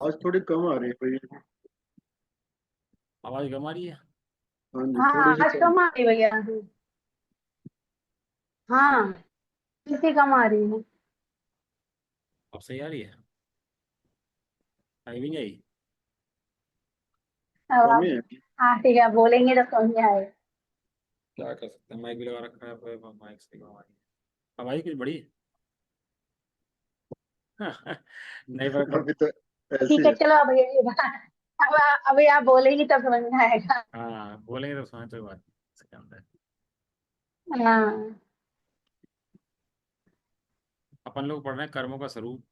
आज थोड़ी कम आ रही है भाई। आवाज कम आ रही है। हाँ जी, हाँ थोड़ी सी आज कम। कम आ रही भैया। हाँ कितनी कम आ रही है। अब सही आ रही है। आई भी नहीं आई। अब कम ही आप। है। हाँ ठीक है, आप बोलेंगे तो समझ में आएगा। क्या कर सकते हैं, माइक भी लगा रखा है पर माइक से कम आ रही है। अब आई कुछ बड़ी। नहीं फर्क अभी पड़ता। तो ऐसी ठीक है है। चलो अब ये बात। अब अभी आप बोलेंगे तब समझ में आएगा। हाँ बोलेंगे तो समझ तो बात नहीं, इसके अंदर हाँ। अपन लोग पढ़ रहे हैं कर्मों का स्वरूप,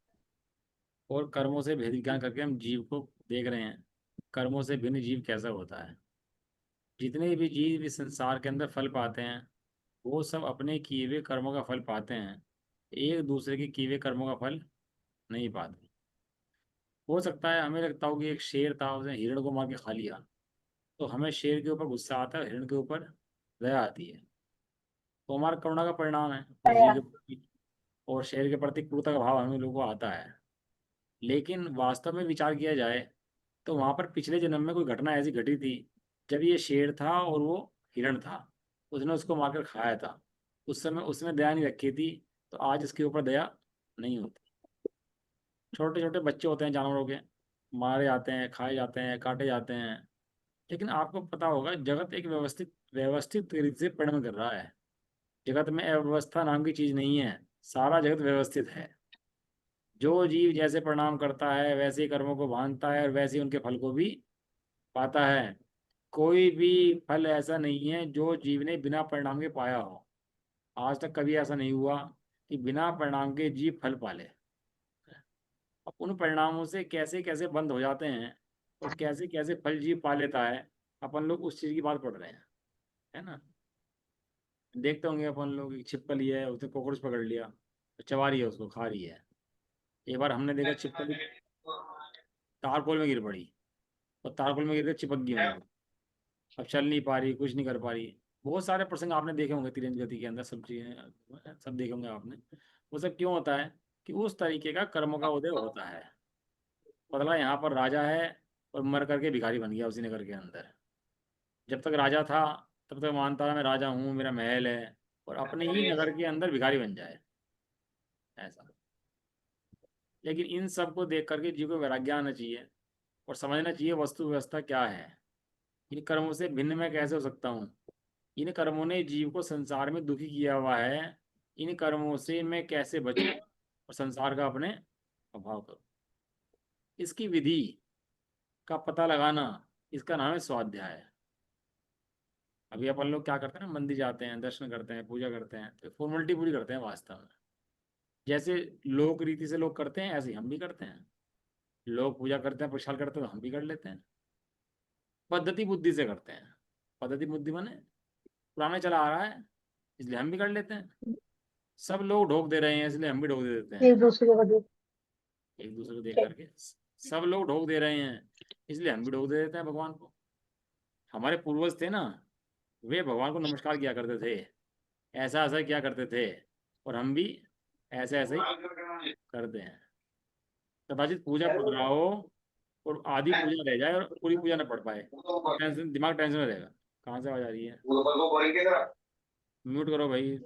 और कर्मों से भेद ज्ञान करके हम जीव को देख रहे हैं। कर्मों से भिन्न जीव कैसा होता है। जितने भी जीव इस संसार के अंदर फल पाते हैं, वो सब अपने किए हुए कर्मों का फल पाते हैं। एक दूसरे के किए हुए कर्मों का फल नहीं पाते। हो सकता है हमें लगता हो कि एक शेर था, उसने हिरण को मार के खा लिया, तो हमें शेर के ऊपर गुस्सा आता है, हिरण के ऊपर दया आती है। तो हमारा करुणा का परिणाम है उस जीव के प्रति, और शेर के प्रति क्रूरता का भाव हमें लोगों को आता है। लेकिन वास्तव में विचार किया जाए तो वहां पर पिछले जन्म में कोई घटना ऐसी घटी थी जब ये शेर था और वो हिरण था, उसने उसको मारकर खाया था। उस समय उसने दया नहीं रखी थी, तो आज इसके ऊपर दया नहीं होती। छोटे छोटे बच्चे होते हैं जानवरों के, मारे जाते हैं, खाए जाते हैं, काटे जाते हैं। लेकिन आपको पता होगा जगत एक व्यवस्थित व्यवस्थित तरीके से परिणम कर रहा है। जगत में अव्यवस्था नाम की चीज नहीं है, सारा जगत व्यवस्थित है। जो जीव जैसे परिणाम करता है वैसे ही कर्मों को बांधता है और वैसे ही उनके फल को भी पाता है। कोई भी फल ऐसा नहीं है जो जीव ने बिना परिणाम के पाया हो। आज तक कभी ऐसा नहीं हुआ कि बिना परिणाम के जीव फल पाले। अब उन परिणामों से कैसे कैसे बंद हो जाते हैं और कैसे कैसे फल जीव पा लेता है, अपन लोग उस चीज की बात पढ़ रहे हैं, है ना। देखते होंगे अपन लोग, एक छिपकली है, उसने कॉकरोच पकड़ लिया, तो चबा रही है, उसको खा रही है। एक बार हमने देखा छिपकली तारकोल में गिर पड़ी, और तारकोल में गिर कर चिपक गई वहीं पे। अब चल नहीं पा रही, कुछ नहीं कर पा रही। बहुत सारे प्रसंग आपने देखे होंगे तीरंज गति के अंदर, सब चीजें सब देखे होंगे आपने। वो सब क्यों होता है कि उस तरीके का कर्मों का उदय होता है। बदला यहाँ पर राजा है और मर करके भिखारी बन गया उसी नगर के अंदर। जब तक राजा था तब तक मानता था मैं राजा हूँ, मेरा महल है, और अपने ही नगर के अंदर भिखारी बन जाए, ऐसा। लेकिन इन सब को देख करके जीव को वैराग्य आना चाहिए और समझना चाहिए वस्तु व्यवस्था क्या है। इन कर्मों से भिन्न मैं कैसे हो सकता हूँ। इन कर्मों ने जीव को संसार में दुखी किया हुआ है। इन कर्मों से मैं कैसे बचूं और संसार का अपने अभाव करूं। इसकी विधि का पता लगाना, इसका नाम है स्वाध्याय। अभी अपन लोग क्या करते हैं ना, मंदिर जाते हैं, दर्शन करते हैं, पूजा करते हैं, तो फॉर्मेलिटी पूरी करते हैं। वास्तव में जैसे लोक रीति से लोग करते हैं, ऐसे ही हम भी करते हैं। लोग पूजा करते हैं, प्रसाद करते हैं, तो हम भी कर लेते हैं। पद्धति बुद्धि से करते हैं। पद्धति बुद्धि माने पुराना चला आ रहा है इसलिए हम भी कर लेते हैं। सब लोग ढोक दे रहे हैं इसलिए हम भी ढोक दे देते हैं। एक दूसरे को देख। एक दूसरे को देख करके सब लोग ढोक दे रहे हैं इसलिए हम भी ढोक दे देते हैं भगवान को। हमारे पूर्वज थे ना, वे भगवान को नमस्कार किया करते थे, ऐसा ऐसा किया करते थे, और हम भी ऐसे ऐसे ही करते हैं। कदाचित पूजा पढ़ रहा हो और आधी पूजा रह जाए और पूरी पूजा ना पढ़ पाए, तो टेंशन, दिमाग टेंशन में रहेगा। कहाँ से आवाज आ रही है। म्यूट करो भाई।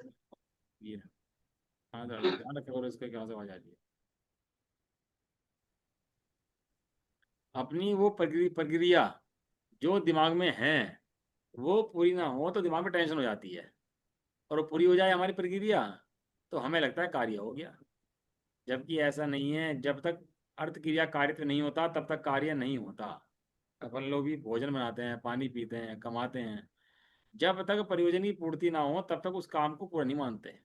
ये कहाँ से आ रही है, ध्यान रखा करो इसका, कहाँ से आवाज आ रही है। अपनी वो प्रक्रिया जो दिमाग में है वो पूरी ना हो तो दिमाग में टेंशन हो जाती है, और वो पूरी हो जाए हमारी प्रक्रिया तो हमें लगता है कार्य हो गया। जबकि ऐसा नहीं है। जब तक अर्थ क्रिया कार्य नहीं होता तब तक कार्य नहीं होता। अपन लोग भी भोजन बनाते हैं, पानी पीते हैं, कमाते हैं, जब तक प्रयोजन की पूर्ति ना हो तब तक उस काम को पूरा नहीं मानते।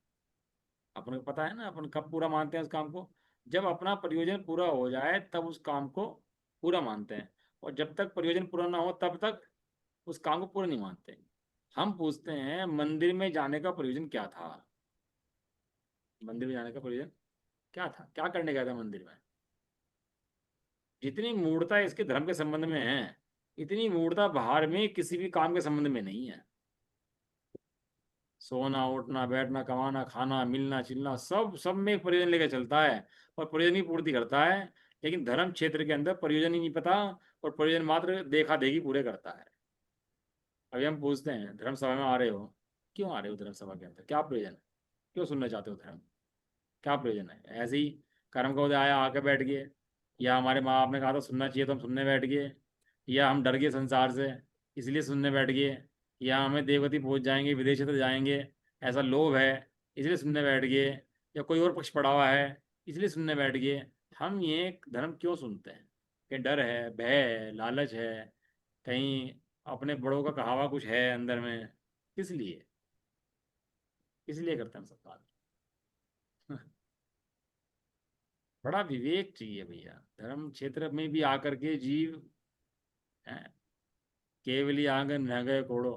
अपन को पता है ना, अपन कब पूरा मानते हैं उस काम को, जब अपना प्रयोजन पूरा हो जाए तब उस काम को पूरा मानते हैं। और जब तक प्रयोजन पूरा ना हो तब तक उस काम को पूरा नहीं मानते। हम पूछते हैं मंदिर में जाने का प्रयोजन क्या था। मंदिर में जाने का प्रयोजन क्या था, क्या करने गया था मंदिर में। जितनी मूढ़ता इसके धर्म के संबंध में है, इतनी मूढ़ता बाहर में किसी भी काम के संबंध में नहीं है। सोना उठना बैठना कमाना खाना मिलना चिलना सब सब में एक प्रयोजन लेकर चलता है, और प्रयोजन की पूर्ति करता है। लेकिन धर्म क्षेत्र के अंदर प्रयोजन ही नहीं पता, और प्रयोजन मात्र देखा देखी पूरे करता है। अभी हम पूछते हैं, धर्म सभा में आ रहे हो, क्यों आ रहे हो धर्म सभा के अंदर, क्या प्रयोजन है, क्यों सुनना चाहते हो धर्म, क्या प्रयोजन है? ऐसे ही कर्म का उदय आया, आके बैठ गए, या हमारे माँ बाप ने कहा था सुनना चाहिए तो हम सुनने बैठ गए, या हम डर गए संसार से इसलिए सुनने बैठ गए, या हमें देवगति पहुंच जाएंगे, विदेश क्षेत्र जाएंगे, ऐसा लोभ है इसलिए सुनने बैठ गए, या कोई और पक्ष पड़ा हुआ है इसलिए सुनने बैठ गए। हम ये धर्म क्यों सुनते हैं? कि डर है, भय है, लालच है, कहीं अपने बड़ों का कहावा कुछ है अंदर में, किस लिए, इसलिए करते हैं हम सब बात। बड़ा विवेक चाहिए भैया धर्म क्षेत्र में भी आकर के जीव हैं। केवली आंगन न गए कोड़ो,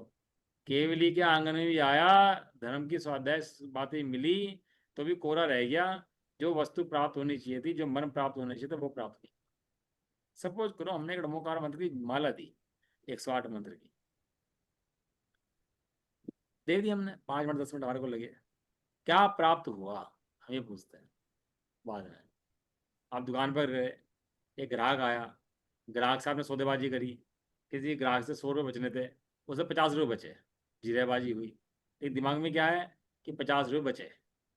केवली के आंगन में भी आया, धर्म की स्वाध्याय बातें मिली तो भी कोरा रह गया। जो वस्तु प्राप्त होनी चाहिए थी, जो मन प्राप्त होना चाहिए था, वो प्राप्त नहीं। सपोज करो हमने एक नमोकार मंत्र की माला दी, 108 मंत्र की दे दी हमने, 5 मिनट 10 मिनट हमारे को लगे, क्या प्राप्त हुआ हम ये पूछते हैं बाद में। आप दुकान पर गए, एक ग्राहक आया, ग्राहक से आपने सौदेबाजी करी, किसी ग्राहक से 100 रुपये बचने थे, उसे 50 रुपये बचे, जीरेबाजी हुई। एक दिमाग में क्या है कि 50 रुपये बचे,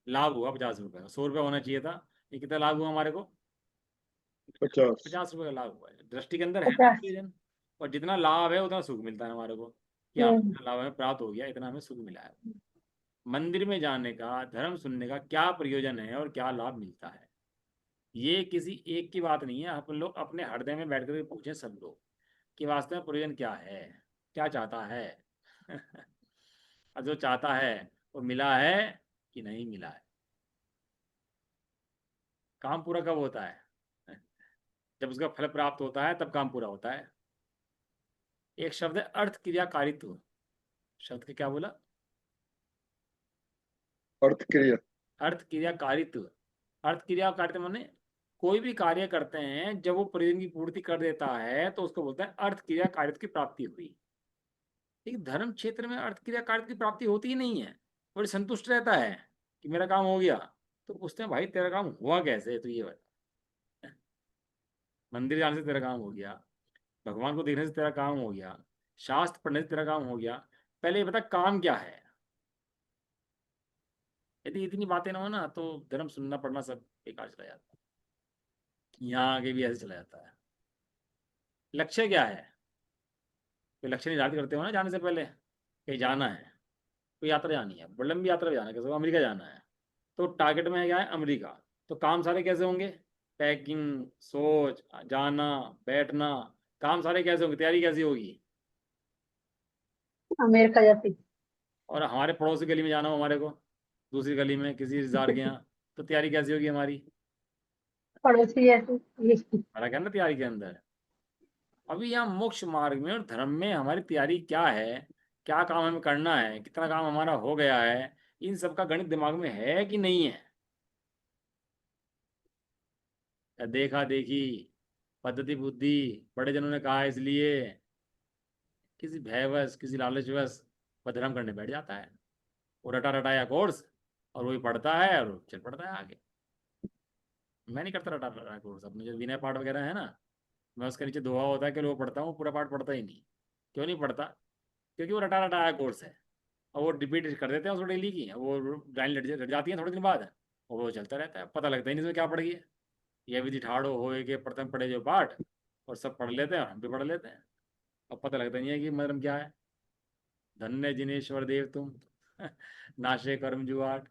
लाभ हुआ 50 रुपये, 100 रुपये होना चाहिए था, ये कितना लाभ हुआ हमारे को? 50। 50 रुपये का लाभ हुआ है, दृष्टि के अंदर है ना 50। प्रयोजन। और जितना लाभ है उतना सुख मिलता है हमारे को, कि हाँ हम्म। इतना लाभ हमें प्राप्त हो गया, इतना हमें सुख मिला है। मंदिर में जाने का, धर्म सुनने का क्या प्रयोजन है और क्या लाभ मिलता है? ये किसी एक की बात नहीं है, अपन लोग अपने हृदय में बैठ कर पूछें सब लोग कि वास्तव में प्रयोजन क्या है, क्या चाहता है। और जो चाहता है वो मिला है कि नहीं मिला है? काम पूरा कब होता है? जब उसका फल प्राप्त होता है तब काम पूरा होता है। एक शब्द है अर्थ क्रियाकारित्व, शब्द के क्या बोला? अर्थ क्रिया। अर्थ क्रियाकारित्व। अर्थ क्रियाकारित्व माने कोई भी कार्य करते हैं जब वो प्रयोजन की पूर्ति कर देता है तो उसको बोलते हैं अर्थ क्रियाकारित्व की प्राप्ति हुई। लेकिन धर्म क्षेत्र में अर्थ क्रियाकारित्व की प्राप्ति होती ही नहीं है, बड़ी संतुष्ट रहता है कि मेरा काम हो गया। तो पूछते हैं भाई तेरा काम हुआ कैसे, तो ये बता। मंदिर जाने से तेरा काम हो गया, भगवान को देखने से तेरा काम हो गया, शास्त्र पढ़ने से तेरा काम हो गया, पहले ये बता काम क्या है? यदि इतनी बातें ना हो ना तो धर्म सुनना पढ़ना सब बेकार चला जाता है। यहाँ आगे भी ऐसे चला जाता है। लक्ष्य क्या है? कोई लक्ष्य निर्धारित करते हो ना जाने से पहले, कहीं जाना है, कोई यात्रा जानी है, बड़ी लंबी यात्रा पे जाना है, कैसे अमेरिका जाना है, तो टारगेट में क्या है? अमेरिका। तो काम सारे कैसे होंगे? पैकिंग, सोच, जाना, बैठना, काम सारे कैसे होंगे, तैयारी कैसी होगी? अमेरिका जाती। और हमारे पड़ोसी गली में जाना हो हमारे को, दूसरी गली में किसी रिश्तेदार के यहाँ, तो तैयारी कैसी होगी हमारी? पड़ोसी जैसी। हमारा क्या ना तैयारी के अंदर। अभी यहाँ मोक्ष मार्ग में और धर्म में हमारी तैयारी क्या है, क्या काम हमें करना है, कितना काम हमारा हो गया है, इन सब का गणित दिमाग में है कि नहीं है? या देखा देखी, पद्धति बुद्धि, बड़े जनों ने कहा इसलिए, किसी भयवश, किसी लालचवश बदनाम करने बैठ जाता है। वो रटा रटाया कोर्स, और वही पढ़ता है और चल पड़ता है आगे। मैं नहीं करता रटा रटाया कोर्स, अपने जो विनय पाठ वगैरह है ना, मैं उसके नीचे दोहा होता है कि वो पढ़ता हूँ, पूरा पाठ पढ़ता ही नहीं। क्यों नहीं पढ़ता? क्योंकि वो रटा रटाया कोर्स है, और वो रिपीट कर देते हैं उसको डेली की, वो लाइन लट जाती है थोड़े दिन बाद, और वो चलता रहता है, पता लगता ही नहीं इसमें क्या पढ़ गया। यह विधि ठाड़ो होए के प्रथम पढ़े जो पाठ, और सब पढ़ लेते हैं और हम भी पढ़ लेते हैं, और पता लगता नहीं है कि मतलब क्या है। धन्य जिनेश्वर देव तुम, नाशे कर्म जुआट।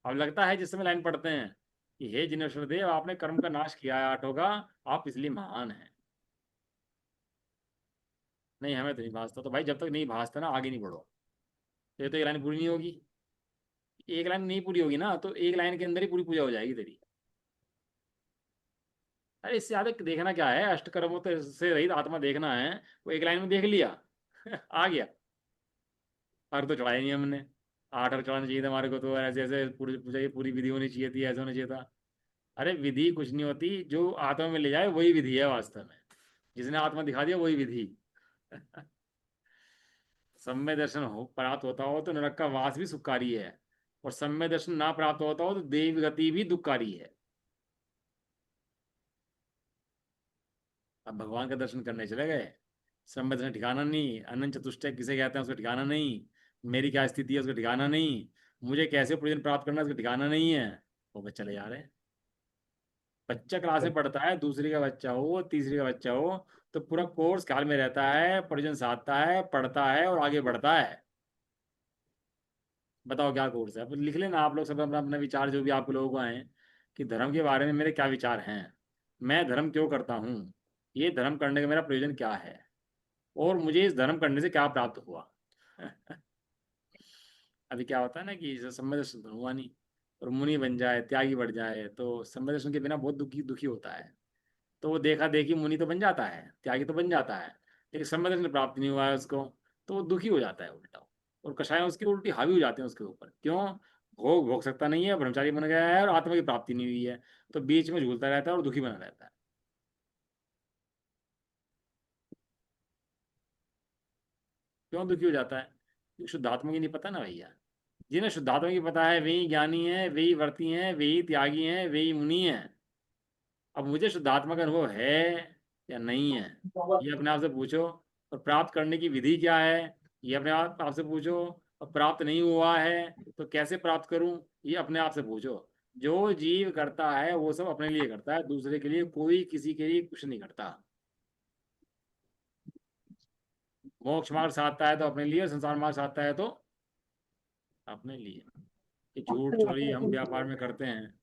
अब लगता है जिस समय लाइन पढ़ते हैं कि हे जिनेश्वर देव आपने कर्म का नाश किया है आठों का, आप इसलिए महान हैं। नहीं हमें तो नहीं भाजता, तो भाई जब तक नहीं भाजता ना आगे नहीं बढ़ो। तो ये तो एक लाइन पूरी नहीं होगी, एक लाइन नहीं पूरी होगी ना तो एक लाइन के अंदर ही पूरी पूजा हो जाएगी तेरी। अरे इससे ज्यादा देखना क्या है, अष्टकर्मों से रहित आत्मा देखना है, वो एक लाइन में देख लिया आ गया। अर्घ तो चढ़ाया नहीं हमने, 8 अर्घ चढ़ाना चाहिए था हमारे को, तो ऐसे ऐसे पूरी पूजा की पूरी विधि होनी चाहिए थी, ऐसा होना चाहिए था। अरे विधि कुछ नहीं होती, जो आत्मा में ले जाए वही विधि है वास्तव में, जिसने आत्मा दिखा दिया वही विधि। सम्य दर्शन हो प्राप्त होता हो तो नरक का वास भी सुखकारी है, और सम्य दर्शन ना प्राप्त होता हो तो देव गति भी दुखकारी है। अब भगवान का दर्शन करने चले गए, संबंध ने ठिकाना नहीं, अनंत चतुष्टय किसे कहते हैं उसका ठिकाना नहीं, मेरी क्या स्थिति है उसका ठिकाना नहीं, मुझे कैसे प्रयोजन प्राप्त करना है उसका ठिकाना नहीं है, वो बस चले जा रहे हैं। बच्चा क्लास में पढ़ता है, दूसरी का बच्चा हो, तीसरी का बच्चा हो, तो पूरा कोर्स ख्याल में रहता है, प्रयोजन साधता है, पढ़ता है और आगे बढ़ता है। बताओ क्या कोर्स है? अब लिख लेना आप लोग सब अपना अपना विचार, जो भी आप लोगों को आए, कि धर्म के बारे में मेरे क्या विचार हैं, मैं धर्म क्यों करता हूँ, ये धर्म करने का मेरा प्रयोजन क्या है, और मुझे इस धर्म करने से क्या प्राप्त हुआ। अभी क्या होता है ना कि समय दर्शन तो हुआ नहीं, और मुनि बन जाए, त्यागी बढ़ जाए, तो समय दर्शन के बिना बहुत दुखी दुखी होता है। तो वो देखा देखी मुनि तो बन जाता है, त्यागी तो बन जाता है, लेकिन समय दर्शन प्राप्त नहीं हुआ है उसको, तो वो दुखी हो जाता है उल्टा, और कषाय उसकी उल्टी हावी हो जाते हैं उसके ऊपर। क्यों? भोग भोग सकता नहीं है, ब्रह्मचारी बन गया है, और आत्मा की प्राप्ति नहीं हुई है, तो बीच में झूलता रहता है और दुखी बना रहता है। क्यों दुखी हो जाता है? क्योंकि शुद्धात्मा की नहीं पता ना भैया। जिन्हें शुद्धात्मा की पता है वही ज्ञानी है, वही वर्ती हैं, वही त्यागी हैं, वही मुनि हैं। अब मुझे शुद्धात्मा का अनुभव है या नहीं है, ये अपने आप से पूछो। और प्राप्त करने की विधि क्या है, ये अपने आप आपसे पूछो। और प्राप्त नहीं हुआ है तो कैसे प्राप्त करूं, ये अपने आप से पूछो। जो जीव करता है वो सब अपने लिए करता है, दूसरे के लिए कोई किसी के लिए कुछ नहीं करता। मोक्ष मार्ग साधता है तो अपने लिए, संसार मार्ग साधता है तो अपने लिए। ये झूठ चोरी हम व्यापार में करते हैं,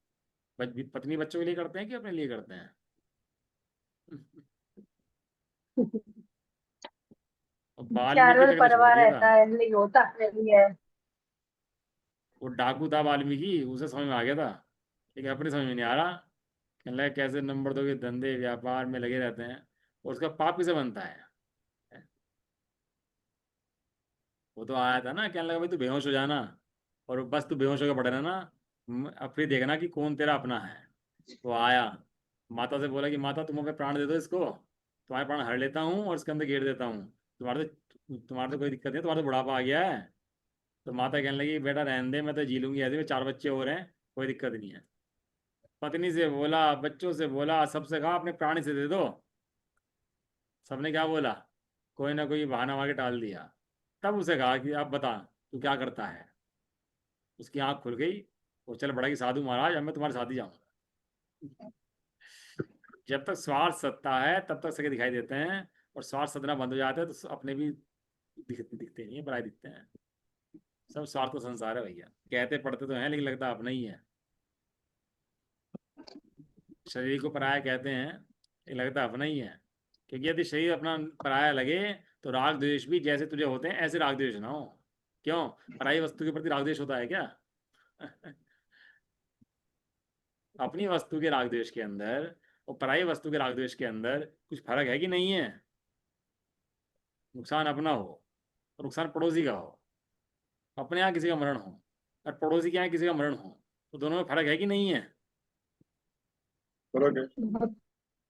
पत्नी बच्चों के लिए करते हैं कि अपने लिए करते हैं? और वाल्मीकि चारों तक ने छोड़ परवाह दिया था। रहता है, नहीं होता नहीं है। वो डाकू था वाल्मीकि, उसे समझ में आ गया था, लेकिन अपने समझ में नहीं आ रहा। कहने लगा कैसे नंबर दो के धंधे व्यापार में लगे रहते हैं, और उसका पाप किसे बनता है? वो तो आया था ना, कहने लगा भाई तू बेहोश हो जाना, और बस तू बेहोश होकर पड़े रहना, अब फिर देखना कि कौन तेरा अपना है। वो आया, माता से बोला कि माता तुम अपने प्राण दे दो इसको, तुम्हारे प्राण हर लेता हूँ और इसके अंदर गेर देता हूँ। तुम्हारे तो कोई दिक्कत नहीं, तुम्हारा तो बुढ़ापा आ गया है। तो माता कहने लगी बेटा रहने दे, मैं तो जी लूंगी ऐसे में, 4 बच्चे और हैं, कोई दिक्कत नहीं है। पत्नी से बोला, बच्चों से बोला, सबसे कहा अपने प्राण से दे दो। सबने क्या बोला? कोई ना कोई बहाना मार के टाल दिया। तब उसे कहा कि अब बता तू क्या करता है। उसकी आंख खुल गई, और चल बड़ा कि साधु महाराज अब मैं तुम्हारे साथ ही जाऊंगा। जब तक स्वार्थ सत्ता है तब तक सके दिखाई देते हैं, और स्वार्थ सतना बंद हो जाता है तो अपने भी दिखते नहीं है, पराये दिखते हैं। सब स्वार्थ का संसार है भैया, कहते पढ़ते तो हैं लेकिन लगता अपना ही है। शरीर को पराया कहते हैं लेकिन लगता अपना ही है। क्योंकि यदि शरीर अपना पराया लगे तो राग द्वेष भी जैसे तुझे होते हैं ऐसे राग द्वेष ना हो। क्यों? पराई वस्तु के प्रति राग द्वेष होता है क्या? अपनी वस्तु के राग द्वेष के अंदर और पराई वस्तु के राग द्वेष के अंदर कुछ फर्क है कि नहीं है? नुकसान अपना हो और नुकसान पड़ोसी का हो, अपने यहाँ किसी का मरण हो और पड़ोसी के यहाँ किसी का मरण हो, तो दोनों में फर्क है कि नहीं है? फर्क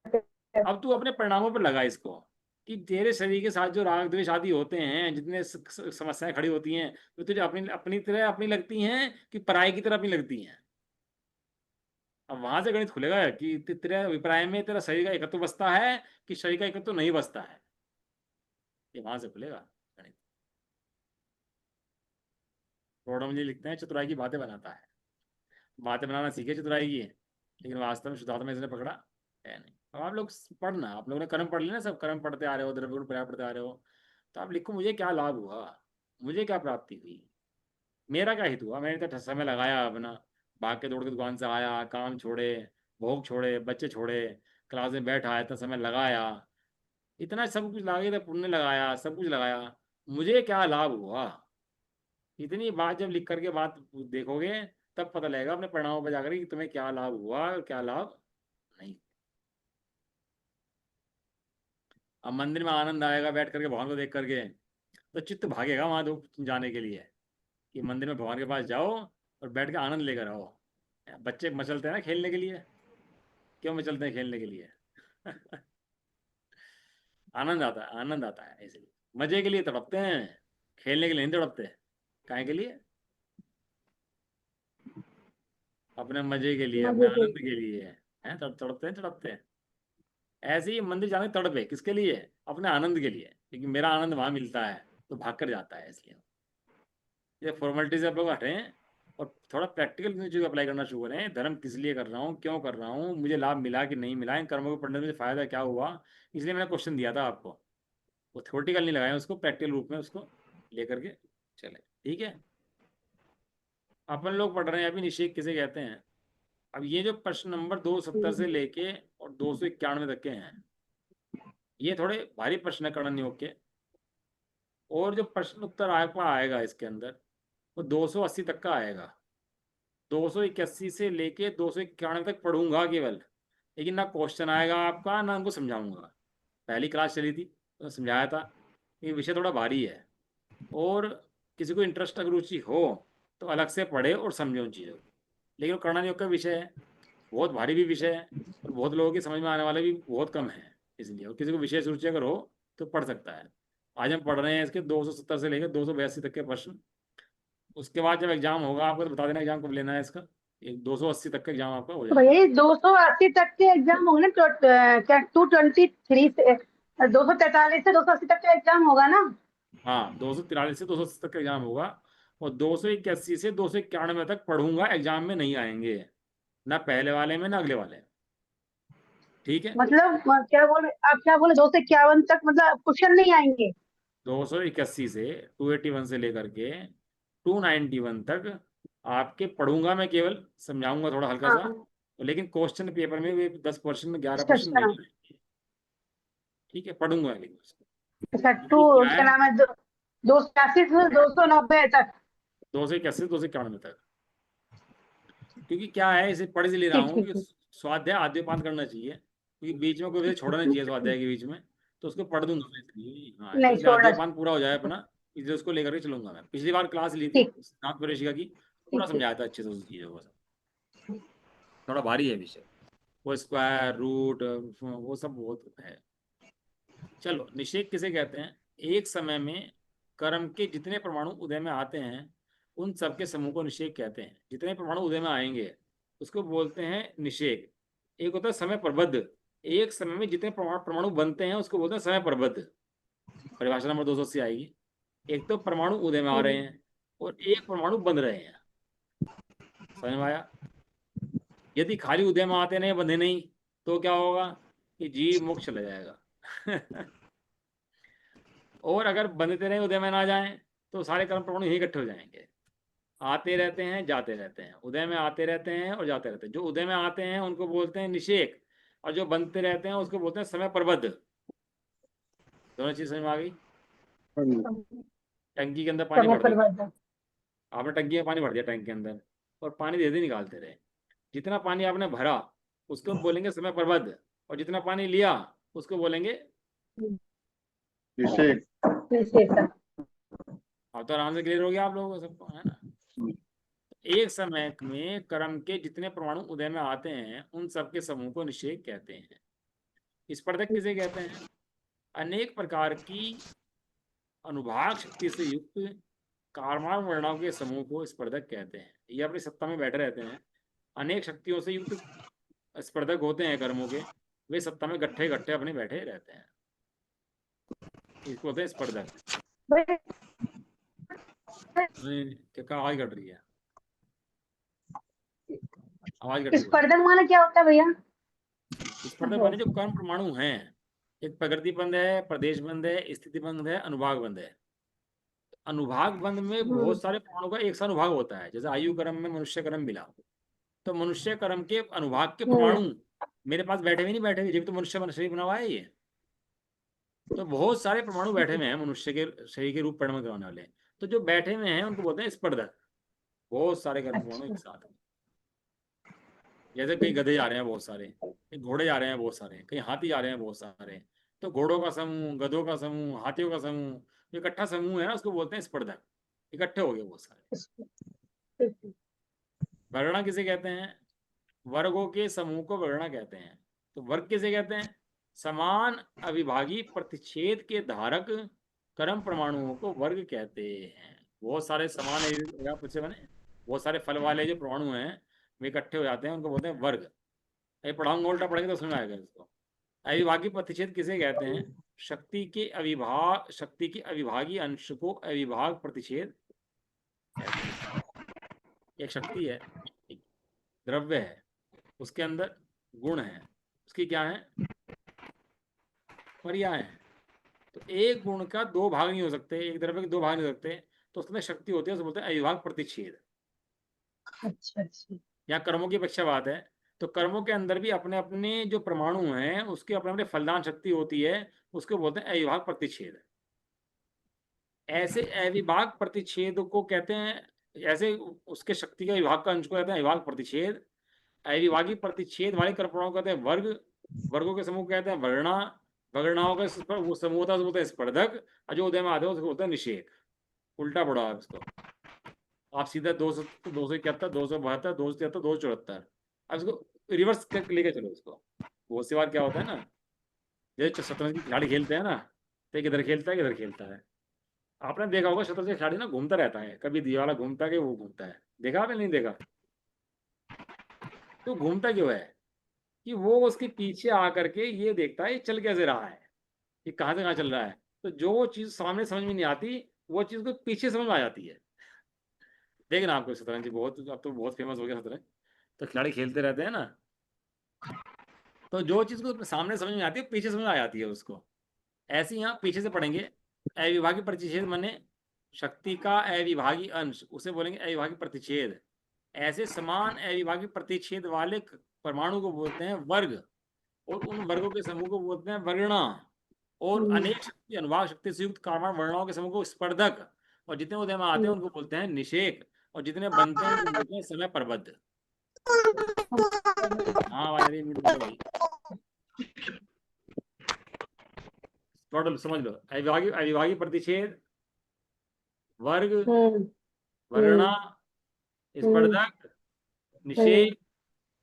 है। अब तू अपने परिणामों पर लगा इसको, कि तेरे शरीर के साथ जो राग द्वेष आदि होते हैं, जितने समस्याएं खड़ी होती हैं, वो तुझे अपनी अपनी तरह अपनी लगती हैं कि पराये की तरह अपनी लगती हैं। अब वहां से गणित खुलेगा कि तेरे अभिप्राय में तेरा शरीर का एकत्व बसता है कि शरीर का एकत्व नहीं बसता है। ये वहां से खुलेगा गणित। प्रोडम जी लिखते हैं चतुराई की बातें बनाता है, बातें बनाना सीखे चतुराई की, लेकिन वास्तव में शुद्धात्मा में इसने पकड़ा है नहीं। अब आप लोग पढ़ना, आप लोगों ने कर्म पढ़ लिया ना, सब कर्म पढ़ते आ रहे हो, द्रव्य गुण पर्याय पढ़ते आ रहे हो, तो आप लिखो मुझे क्या लाभ हुआ, मुझे क्या प्राप्ति हुई, मेरा क्या हित हुआ। मैंने तो समय लगाया अपना, भाग के दौड़ के दुकान से आया, काम छोड़े, भोग छोड़े, बच्चे छोड़े, क्लास में बैठा, इतना समय लगाया, इतना सब कुछ लगा था, पुण्य लगाया, सब कुछ लगाया, मुझे क्या लाभ हुआ। इतनी बात जब लिख करके बात देखोगे, तब पता लगेगा अपने परिणामों पर जाकर कि तुम्हें क्या लाभ हुआ और क्या लाभ नहीं। अब मंदिर में आनंद आएगा बैठ करके भगवान को देख करके, तो चित्त भागेगा वहां जाने के लिए, कि मंदिर में भगवान के पास जाओ और बैठ के आनंद लेकर आओ। बच्चे मचलते हैं ना खेलने के लिए, क्यों मचलते हैं खेलने के लिए? आनंद आता है, आनंद आता है, इसलिए मजे के लिए तड़पते हैं, खेलने के लिए नहीं तड़पते। काहे के लिए? अपने मजे के लिए, अपने मजे के आनंद के लिए हैं, तड़पते हैं तड़पते हैं। ऐसे ही मंदिर जाने की तड़प है, किसके लिए? अपने आनंद के लिए, क्योंकि मेरा आनंद वहां मिलता है तो भाग कर जाता है। इसलिए ये फॉर्मेलिटी से आप लोग हटें और थोड़ा प्रैक्टिकल चीज़ अप्लाई करना शुरू करें। धर्म किस लिए कर रहा हूँ, क्यों कर रहा हूँ, मुझे लाभ मिला कि नहीं मिला, इन कर्मों को पढ़ने से मुझे फायदा क्या हुआ। इसलिए मैंने क्वेश्चन दिया था आपको, वो थ्योरेटिकल नहीं लगाया, उसको प्रैक्टिकल रूप में उसको लेकर के चले। ठीक है, अपन लोग पढ़ रहे हैं अभी निषेध किसे कहते हैं। अब ये जो प्रश्न नंबर 270 से लेके और 291 तक के हैं, ये थोड़े भारी प्रश्न है कड़न योग के। और जो प्रश्न उत्तर आपका आएगा इसके अंदर, वो 280 तक का आएगा। 281 से लेके 291 तक पढ़ूंगा केवल, लेकिन ना क्वेश्चन आएगा आपका, ना उनको समझाऊंगा। पहली क्लास चली थी तो समझाया था, ये विषय थोड़ा भारी है। और किसी को इंटरेस्ट अगर रुचि हो तो अलग से पढ़े और समझे उन चीज़ों को। लेकिन वो कर्णन योग का विषय है, बहुत भारी भी विषय है, और बहुत लोगों की समझ में आने वाले भी बहुत कम है। इसलिए और किसी को विशेष रुचि अगर हो तो पढ़ सकता है। आज हम पढ़ रहे हैं इसके 270 से लेकर 282 तक के प्रश्न। उसके बाद जब एग्जाम होगा आपको तो बता देना एग्जाम कब लेना है इसका। एक 280 तक का एग्जाम आपका हो तो जाएगा। भैया 280 तक के एग्जाम होंगे ना, क्या 223 से 243 से 280 तक का एग्जाम होगा ना? हाँ, 243 से 280 तक का एग्जाम होगा। और 281 से 291 तक पढ़ूंगा, एग्जाम में नहीं आएंगे, ना पहले वाले में ना अगले वाले में। ठीक है, मतलब क्या बोले आप, क्या बोले 251 तक मतलब क्वेश्चन नहीं आएंगे? 281 से 281 से लेकर के 291 तक आपके पढ़ूंगा मैं, केवल समझाऊंगा थोड़ा हल्का सा। हाँ, लेकिन क्वेश्चन पेपर में वे 10% 11% अच्छा नहीं अच्छा। आएंगे। ठीक है, पढ़ूंगा लेकिन उसको। अच्छा, क्योंकि क्या क्या है, नाम है, 280 से 290 तक? 281 से 291 तक। क्योंकि क्या है, इसे पढ़ इसलिए रहा ठीक हूँ ठीक कि ठीक। स्वाध्याय आद्यपांत करना चाहिए, क्योंकि बीच में कोई विषय छोड़ना नहीं चाहिए स्वाध्याय के बीच में। तो उसको पढ़ दूंगा मैं इसलिए, हाँ, तो नहीं इसलिए छोड़ना। आद्यपांत पूरा हो जाए अपना, इसलिए उसको लेकर के चलूंगा मैं। पिछली बार क्लास ली थी ठीक सिद्धांत प्रवेशिका की, पूरा ठीक ठीक। समझाया था अच्छे से उस चीज़ों को सब। थोड़ा भारी है विषय, वो स्क्वायर रूट वो सब बहुत है। चलो, निषेध किसे कहते हैं? एक समय में कर्म के जितने परमाणु उदय में आते हैं उन सबके समूह को निषेध कहते हैं। जितने परमाणु उदय में आएंगे उसको बोलते हैं निषेध। एक होता है समय प्रबद्ध, एक समय में जितने परमाणु बनते हैं उसको बोलते हैं समय प्रबद्ध। परिभाषा नंबर 280 आएगी। एक तो परमाणु उदय में आ रहे हैं और एक परमाणु बन रहे हैं। समझ में आया? यदि खाली उदय में आते नहीं, बंधे नहीं, तो क्या होगा कि जीव मोक्ष चला जाएगा। और अगर बंधते रहे, उदय में ना जाएं, तो सारे कर्म परमाणु यही इकट्ठे हो जाएंगे। आते रहते हैं जाते रहते हैं, उदय में आते रहते हैं और जाते रहते हैं। जो उदय में आते हैं उनको बोलते हैं निषेक, और जो बनते रहते हैं उसको बोलते हैं समय प्रबद्ध। दोनों चीज समझ में आ गई? हाँ जी। टंकी के अंदर पानी समय भर पर दिया, बंद। आपने टंकी में पानी भर दिया टैंक के अंदर, और पानी धीरे धीरे निकालते रहे। जितना पानी आपने भरा उसको बोलेंगे समय प्रबद्ध, और जितना पानी लिया उसको बोलेंगे। निषेध। विशेषण। अब तो आराम से क्लियर हो गया आप लोगों को सबको, है ना? एक समय में कर्म के जितने परमाणु उदय में आते हैं उन सबके समूह को निषेध कहते हैं। स्पर्धक किसे कहते हैं? अनेक प्रकार की अनुभाग शक्ति से युक्त कारमान वर्णों के समूह को स्पर्धक कहते हैं। ये अपनी सत्ता में बैठे रहते हैं, अनेक शक्तियों से युक्त स्पर्धक होते हैं कर्मों के, वे सत्ता में गट्ठे गट्ठे अपने बैठे रहते हैं, इसको होते हैं स्पर्धक। क्या आवाज कट रही है? आवाज कट रही है। स्पर्धक माना क्या होता है भैया? स्पर्धक माने जो कर्म परमाणु हैं, एक प्रकृति बंध है, प्रदेश बंध है, स्थिति बंध है, अनुभाग बंध है। अनुभाग बंध में बहुत सारे परमाणु का एक सा अनुभाग होता है। जैसे आयु कर्म में मनुष्य कर्म मिला, तो मनुष्य कर्म के अनुभाग के परमाणु मेरे पास बैठे हुए नहीं, बैठे हुए जब तो मनुष्य शरीर बना हुआ है ये, तो बहुत सारे परमाणु बैठे हुए हैं मनुष्य के शरीर के रूप परिणमित करने वाले। तो जो बैठे हुए हैं उनको बोलते हैं स्पर्धक। बहुत सारे कर्म परमाणु एक साथ। जैसे कई गधे जा रहे हैं बहुत सारे, कई घोड़े जा रहे हैं बहुत सारे, कई हाथी जा रहे हैं बहुत सारे, तो घोड़ों का समूह, गधों का समूह, हाथियों का समूह, जो इकट्ठा समूह है ना उसको बोलते हैं स्पर्धक। इकट्ठे हो गए बहुत सारे। वर्णा किसे कहते हैं? वर्गों के समूह को वर्णा कहते हैं। तो वर्ग किसे कहते हैं? समान अविभागी प्रतिच्छेद के धारक कर्म परमाणुओं को वर्ग कहते हैं। बहुत सारे समान बने, बहुत सारे फल वाले जो परमाणु हैं वे इकट्ठे हो जाते हैं, उनको बोलते हैं वर्ग। ये पढ़ाऊंगा, उल्टा पढ़ेंगे तो समझ आएगा इसको। अविभाज्य प्रतिच्छेद किसे कहते हैं? शक्ति के अविभाज्य अंश को अविभाज्य प्रतिच्छेद कहते हैं। एक शक्ति है, एक द्रव्य है, उसके अंदर गुण है, उसकी क्या है? पर्याय है। तो एक गुण का दो भाग नहीं हो सकते, एक द्रव्य के दो भाग नहीं हो सकते, तो उसमें शक्ति होती है, उसे बोलते हैं अविभाज्य प्रतिच्छेद। अच्छा अच्छा। यहाँ कर्मों की अपेक्षा बात है, तो कर्मों के अंदर भी अपने अपने जो परमाणु हैं उसके अपने अपने फलदान शक्ति होती है, उसको बोलते हैं अविभाज्य प्रतिच्छेद। ऐसे अविभाज्य प्रतिच्छेद को कहते हैं, ऐसे उसके शक्ति का विभाग का अंश को कहते हैं अविभाज्य प्रतिच्छेद। अविभाज्य प्रतिच्छेद वाले कर्मों को कहते हैं वर्ग, वर्गों के समूह को कहते हैं वर्णा, वर्गणाओं का वो समूह होता है उसको बोलते हैं स्पर्धक, और जो उदय में आते हैं उसको बोलते हैं निषेक। उल्टा पड़ा है इसको। आप सीधा 271, 272, 273, 274, अब इसको रिवर्स लेके चलो इसको। बहुत सी बार क्या होता है ना, जैसे शतरंज की खिलाड़ी खेलते हैं ना, तो एक इधर खेलता है, इधर खेलता है। आपने देखा होगा शतरंज का खिलाड़ी ना घूमता रहता है, कभी ये वाला घूमता है कि वो घूमता है, देखा आपने? नहीं देखा? तो घूमता क्यों है? कि वो उसके पीछे आकर के ये देखता है ये चल कैसे रहा है, ये कहाँ से कहाँ चल रहा है। तो जो चीज सामने समझ में नहीं आती, वो चीज को पीछे समझ में आ जाती है। देखना आपको शतरंज बहुत, अब तो बहुत फेमस हो गया शतरंज, तो खिलाड़ी खेलते रहते हैं ना, तो जो चीज को सामने समझ में आती है पीछे समझ में आ जाती है उसको। ऐसे ही यहाँ पीछे से पढ़ेंगे। अविभाज्य प्रतिच्छेद माने शक्ति का अविभाज्य अंश, उसे बोलेंगे अविभाज्य प्रतिच्छेद। ऐसे समान अविभाज्य प्रतिच्छेद वाले परमाणु को बोलते हैं वर्ग, और उन वर्गों के समूह को बोलते हैं वर्णा, और अनेक शक्ति अनुभाग शक्ति से युक्त कार्बन वर्णाओं के समूह को स्पर्धक, और जितने उदय में आते हैं उनको बोलते हैं निषेक, और जितने बनते हैं उनको बोलते हैं समय प्रबद्ध। हाँ आवाज आ रही है, म्यूट बोलो भाई। टोटल समझ लो, अविभाज्य अविभाज्य प्रतिच्छेद, वर्ग, हम्म वर्णा, हम्म स्पर्धक, हम्म निषेध,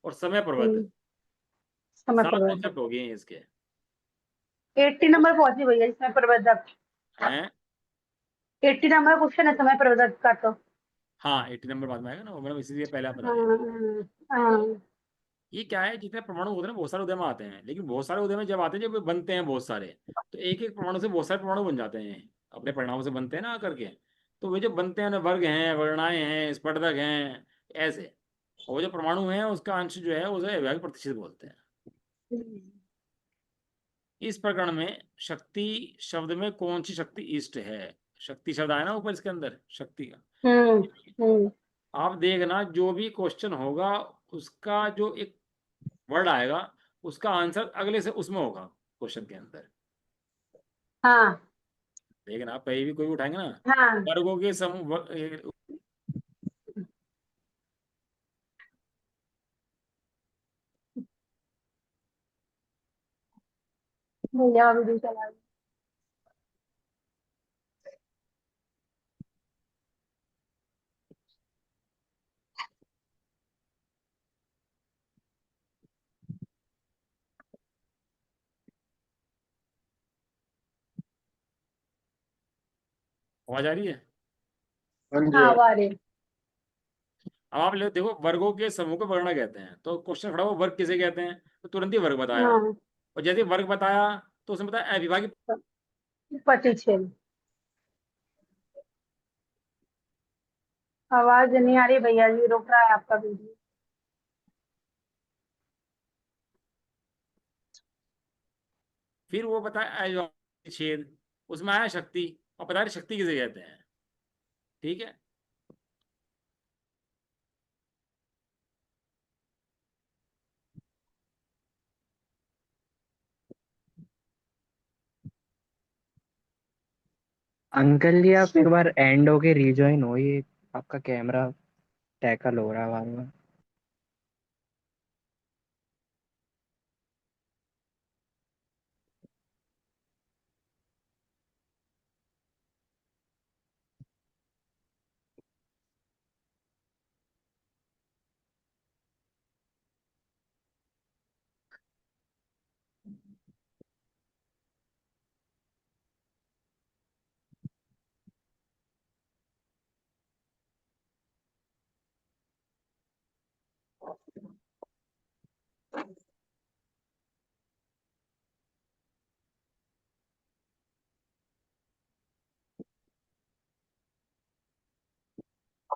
और समय प्रबद्ध। हम्म, समझ 7 पड़ कॉन्सेप्ट हो गए हैं इसके। 80 नंबर पहुंची भैया इसमें प्रबंधक। हैं? 80 नंबर क्वेश्चन है समय प्रबंधक का तो। हाँ 80 नंबर बाद में आएगा ना, वो मैंने इसीलिए पहले आप बता हाँ दिया। हाँ ये क्या है, जितने परमाणु होते हैं ना बहुत सारे उदय में आते हैं, लेकिन बहुत सारे उदय में जब आते हैं, जब बनते हैं बहुत सारे, तो एक एक परमाणु से बहुत सारे परमाणु बन जाते हैं, अपने परिणामों से बनते हैं ना आकर के। तो वे जो बनते हैं ना, वर्ग हैं, वर्णाएं हैं, स्पर्धक हैं, ऐसे। और वो जो परमाणु है उसका अंश जो है उसे अविभाज्य प्रतिशत बोलते हैं। इस प्रकरण में शक्ति शब्द में कौन सी शक्ति इष्ट है? शक्ति शब्द आया ना ऊपर इसके अंदर, शक्ति का। हम्म हम्म आप देखना जो भी क्वेश्चन होगा, उसका जो एक वर्ड आएगा, उसका आंसर अगले से उसमें होगा क्वेश्चन के अंदर। हाँ देखना आप कहीं भी कोई भी उठाएंगे ना, हाँ वर्गों के समूह भैया वीडियो चला रहे आवाज आ रही है? हाँ हैं। जी हाँ हाँ। वारे। अब आप देखो वर्गों के समूह को वर्ग कहते हैं, तो क्वेश्चन खड़ा हुआ वर्ग किसे कहते हैं, तो तुरंत ही वर्ग बताया। हाँ और जैसे वर्ग बताया तो उसने बताया अविभाज्य। प्रतिच्छेद। आवाज नहीं आ रही भैया जी, रुक रहा है आपका वीडियो। फिर वो बताया अविभाज्य छेद, उसमें आया शक्ति, और बता रहे शक्ति किसे कहते हैं। ठीक है। अंकल जी आप एक बार एंड होके रिजॉइन हो, ये आपका कैमरा टैकल हो रहा है बार बार। आ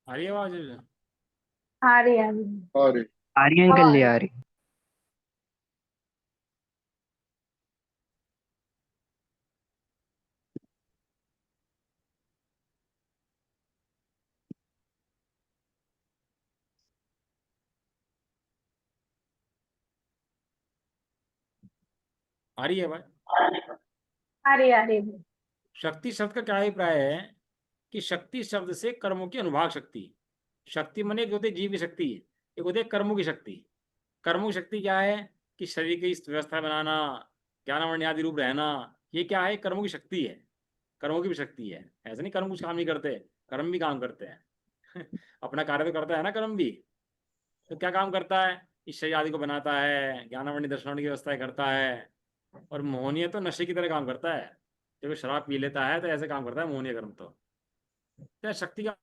रही है आवाज? आ रही है, आ रही है। आ रही। आ रही है अंकल जी, आ रही। आ रही है भाई? आ रही है, आ रही है। शक्ति शब्द का क्या अभिप्राय है कि शक्ति शब्द से कर्मों की अनुभाग शक्ति। शक्ति माने एक होती है जीव की शक्ति, एक होती है कर्मों की शक्ति। कर्मों की शक्ति क्या है कि शरीर की व्यवस्था बनाना, ज्ञानावरण आदि रूप रहना, ये क्या है? कर्मों की शक्ति है। कर्मों की भी शक्ति है। ऐसा नहीं कर्म कुछ काम नहीं करते, कर्म भी काम करते हैं। अपना कार्य तो करता है ना कर्म भी। तो क्या काम करता है? इस शरीर आदि को बनाता है, ज्ञानावरणी दर्शनावरणी की व्यवस्था करता है। और मोहनीय तो नशे की तरह काम करता है। जब वो शराब पी लेता है तो ऐसे काम करता है मोहनीय कर्म। तो शक्ति का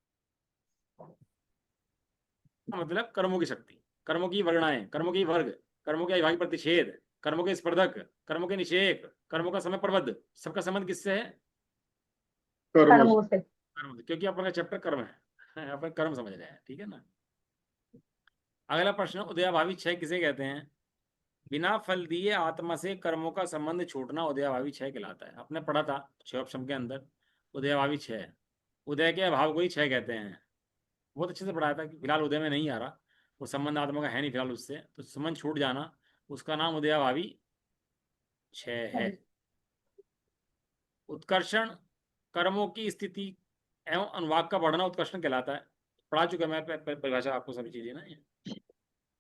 मतलब कर्मों की शक्ति, कर्मों की वर्णाएं, कर्मों की वर्ग, कर्मों के अविभाज्य प्रतिषेध, कर्मों के स्पर्धक, कर्मों के निषेध, कर्मों का समय प्रबद्ध, सबका संबंध किससे है? कर्मों से। कर्मों से। कर्म से, क्योंकि अपन का चैप्टर कर्म है। अपन कर्म समझ रहे हैं, ठीक है ना। अगला प्रश्न, उदयाभावी क्षय किसे कहते हैं? बिना फल दिए आत्मा से कर्मों का संबंध छूटना उदयाभावी क्षय कहलाता है। आपने पढ़ा था 6 ऑप्शन के अंदर उदयाभावी क्षय। उदय के अभाव को ही क्षय कहते हैं। बहुत अच्छे से पढ़ाया था कि फिलहाल उदय में नहीं आ रहा, वो संबंध आत्मा का है नहीं फिलहाल उससे, तो संबंध छूट जाना, उसका नाम उदयाभावी क्षय है। उत्कर्षण कर्मों की स्थिति एवं अनुवाद का बढ़ना उत्कर्षण कहलाता है। पढ़ा चुका मैं परिभाषा आपको सभी चीजें ना।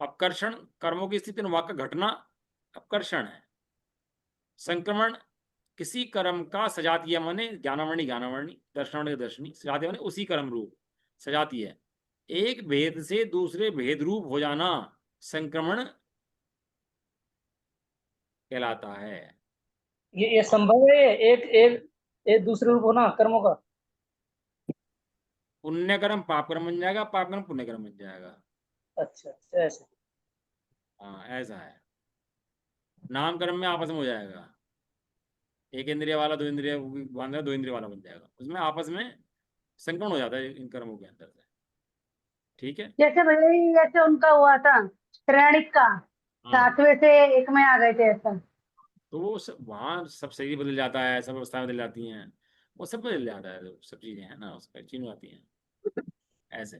अपकर्षण कर्मों की स्थिति अनुवाद का घटना अपकर्षण है। संक्रमण किसी कर्म का सजातीय माने ज्ञानावरणी ज्ञानावरणी, दर्शनावरणी दर्शनी, सजातीय माने उसी कर्म रूप, सजाती है। एक भेद से दूसरे भेद रूप हो जाना संक्रमण कहलाता है। ये संभव है एक एक एक दूसरे रूप होना कर्मों का? पुण्य कर्म पाप कर्म बन जाएगा, पाप कर्म पुण्य कर्म बन जाएगा। अच्छा ऐसे। हाँ ऐसा है। नाम कर्म में आपस में हो जाएगा, एक इंद्रिय वाला दो इंद्रिय बांध दो इंद्रिय वाला बन जाएगा, उसमें आपस में संक्रमण हो जाता है इन कर्मों के अंदर से। ठीक है। जैसे भैया जी, जैसे उनका हुआ था श्रेणिक का, हाँ 7वें से 1 में आ गए थे ऐसा। तो वो सब वहाँ सब शरीर बदल जाता है, सब व्यवस्थाएं बदल जाती हैं, वो सब बदल जाता है, जो सब चीजें हैं ना उसका चीज आती हैं ऐसे।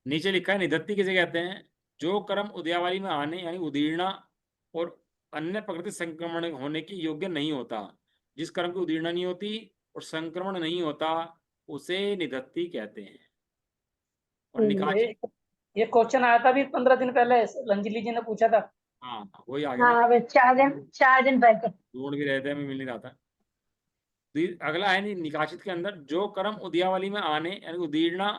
नीचे लिखा है निधत्ती किसे कहते हैं? जो कर्म उदयावली में आने यानी उदीर्णा और अन्य प्रकृति संक्रमण होने की योग्य नहीं होता, जिस कर्म की उदीर्णा नहीं होती और संक्रमण नहीं होता उसे निधत्ती कहते हैं। और निकाची। ये ये क्वेश्चन आया था भी 15 दिन पहले, रंजिली जी ने पूछा था। हाँ वही आ गया ना, हाँ, वे 4 दिन पहले। ढूंढ भी रहे थे, हमें मिल नहीं रहा था। अगला है निकाशित के अंदर, जो कर्म उदयावली में आने यानी उदीर्णा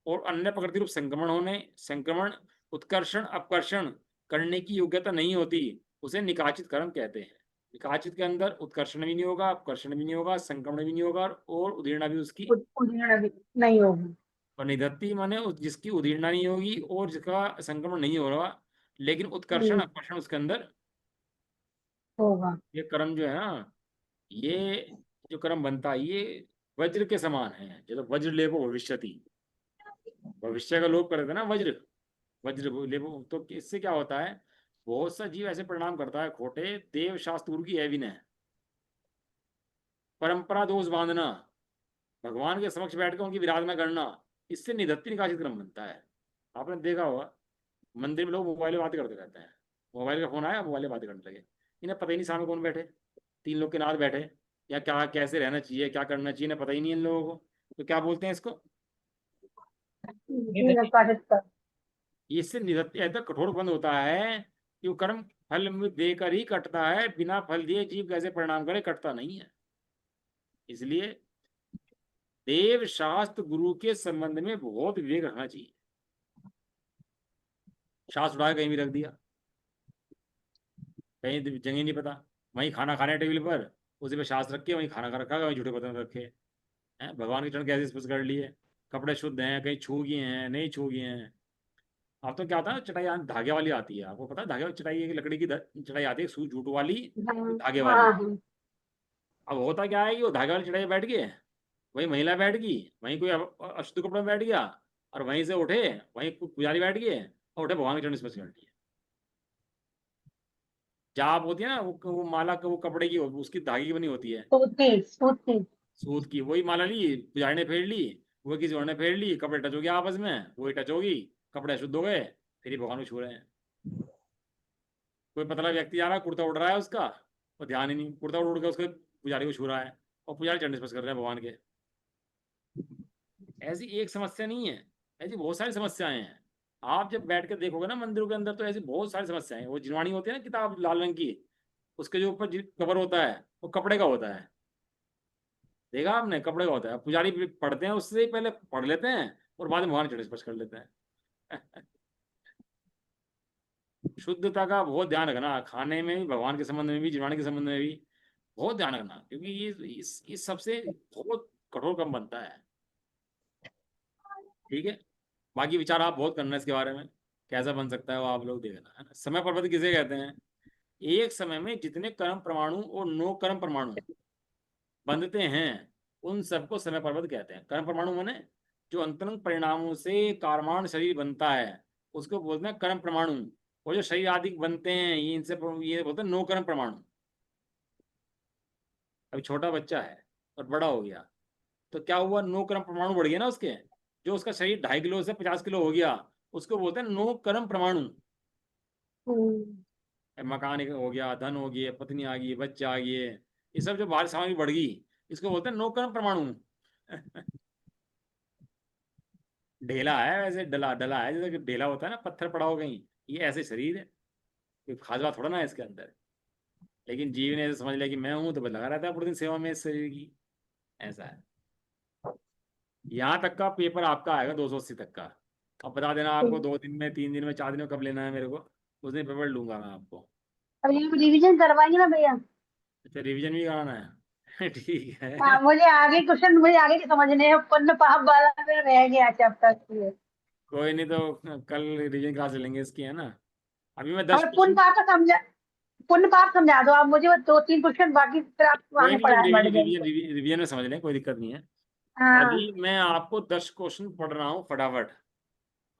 और अन्य प्रकृति रूप संक्रमण होने, संक्रमण, उत्कर्षण अपकर्षण करने की योग्यता नहीं होती उसे निकाचित कर्म कहते हैं। निकाचित के अंदर उत्कर्षण भी नहीं होगा, अपकर्षण भी नहीं होगा, संक्रमण भी नहीं होगा और उदीर्णा भी उसकी। उदीर्ण भी नहीं होगी। और निधत्ती माने जिसकी उदीर्णा नहीं होगी और जिसका संक्रमण नहीं हो रहा, लेकिन उत्कर्षण अपकर्षण उसके अंदर होगा। ये कर्म जो है ना, ये जो कर्म बनता है ये वज्र के समान है। जब वज्र लेपो भविष्यति, भविष्य का लोप करते हैं ना वज्र, वज्र लेपो, तो इससे क्या होता है? बहुत सा जीव ऐसे परिणाम करता है खोटे, देव शास्त्र गुरु की विनय, परंपरा दोष बांधना, भगवान के समक्ष बैठकर उनकी विराधना करना, इससे निधत्ती निकासित क्रम बनता है। आपने देखा होगा मंदिर में लोग मोबाइल में बातें करते रहते हैं, मोबाइल का फोन आया मोबाइल में बातें करने लगे, इन्हें पता ही नहीं सामने कौन बैठे, 3 लोग के नाथ बैठे, या क्या कैसे रहना चाहिए क्या करना चाहिए इन्हें पता ही नहीं इन लोगों को, तो क्या बोलते हैं इसको? निकासित कर। इससे निधत्ती ऐसा कठोर बंद होता है कि वो कर्म फल में देकर ही कटता है, बिना फल दिए जीव कैसे परिणाम करे कटता नहीं है। इसलिए देव शास्त्र गुरु के संबंध में बहुत विवेक रखना चाहिए। शास्त्र उठा के कहीं भी रख दिया, कहीं जगह नहीं पता, वहीं खाना खाने टेबल पर, उसी पे शास्त्र रख के वहीं खाना खा रखा है, वहीं झूठे बर्तन रखे हैं। भगवान के चरण कैसे स्पर्श कर लिए, कपड़े शुद्ध हैं, कहीं छू गए हैं नहीं छू गए हैं। अब तो क्या होता है, चटाई धागे वाली आती है, आपको पता है धागे वाली चटाई है कि लकड़ी की चटाई आती है, जूट वाली, धागे वाली। हाँ अब होता क्या है कि वो धागे वाली चटाई बैठ गए, वहीं महिला बैठ गई, वहीं कोई अशुद्ध कपड़े में बैठ गया, और वहीं से उठे, वहीं पुजारी बैठ गए और उठे भगवान के चरण स्पर्श कर लिए। जाप होती है ना, वो माला वो कपड़े की उसकी धागे की बनी होती है, सूती सूत की, वही माला ली, पुजारी ने फेर ली, वो किसी और ने फेर ली, कपड़े टच हो गए आपस में, वही टच होगी, कपड़े शुद्ध हो गए, फिर ही भगवान को छू रहे हैं। कोई पतला व्यक्ति आ रहा है, कुर्ता उड़ रहा है उसका, वो ध्यान ही नहीं, कुर्ता उड़ के उसके पुजारी को छू रहा है, और पुजारी चरण स्पर्श कर रहे हैं भगवान के। ऐसी एक समस्या नहीं है, ऐसी बहुत सारी समस्याएं हैं। आप जब बैठ कर देखोगे ना मंदिरों के अंदर, तो ऐसी बहुत सारी समस्याएं हैं। वो जिनवाणी होती है ना किताब लाल रंग की, उसके जो ऊपर कवर होता है वो कपड़े का होता है, देखा आपने, कपड़े का होता है। पुजारी पढ़ते हैं, उससे ही पहले पढ़ लेते हैं और बाद में भगवान चरण स्पर्श कर लेते हैं। शुद्धता का बहुत ध्यान रखना, खाने में भी, भगवान के संबंध में भी, जिनवाणी के संबंध में भी बहुत ध्यान रखना, क्योंकि ये इस सबसे बहुत कठोर काम बनता है। ठीक है, बाकी विचार आप बहुत करना इसके बारे में, कैसा बन सकता है वो आप लोग देखना, है ना। समय पर्वत किसे कहते हैं? एक समय में जितने कर्म परमाणु और नो कर्म परमाणु बनते हैं, उन सबको समय पर्वत कहते हैं। कर्म परमाणु माने जो अंतरंग परिणामों से कार्माण शरीर बनता है, उसको बोलते हैं कर्म परमाणु। और जो शरीर आदि बनते हैं, ये इनसे ये बोलते हैं नो कर्म परमाणु। अभी छोटा बच्चा है और बड़ा हो गया, तो क्या हुआ, नो कर्म परमाणु बढ़ गया ना उसके। जो उसका शरीर 2.5 किलो से 50 किलो हो गया, उसको बोलते हैं नो कर्म परमाणु। मकान हो गया, धन हो गया, पत्नी आ गई, बच्चा आ गए, ये सब जो बाहर सामग्री बढ़ गई, इसको बोलते हैं नो कर्म परमाणु। ढेला है, वैसे डला डला है, जैसे ढेला होता है ना, पत्थर पड़ा हो कहीं, ये ऐसे शरीर है, कोई खास बात थोड़ा ना है इसके अंदर। लेकिन जीव ने ऐसे समझ लिया कि मैं हूं, तो बस लगा रहता है पूरे दिन सेवा में इस शरीर की, ऐसा है। यहाँ तक का पेपर आपका आएगा 280 तक का। अब बता देना आपको 2 दिन में, 3 दिन में, 4 दिन में कब लेना है मेरे को, उस दिन पेपर लूंगा मैं आपको। अब ये रिवीजन करवाएंगे ना भैया? अच्छा, रिवीजन भी कराना है। ठीक है, हाँ, मुझे आगे क्वेश्चन, मुझे आगे के समझने हैं, पुण्य पाप वाला मेरा रह गया चैप्टर के। कोई नहीं, तो कल रिवीजन क्लास ले लेंगे इसकी, है ना। अभी मैं 10 और पुण्य पाप का समझा, पुण्य पाप समझा दो आप मुझे, वो 2-3 क्वेश्चन बाकी फिर आप कोई आगे नहीं, जब पढ़ाए बढ़ रिवीजन जाएंगे। रिवीजन में समझ लें, कोई दिक्कत नहीं है। हाँ अभी मैं आपको 10 क्वेश्चन पढ़ रहा हूँ फटाफट।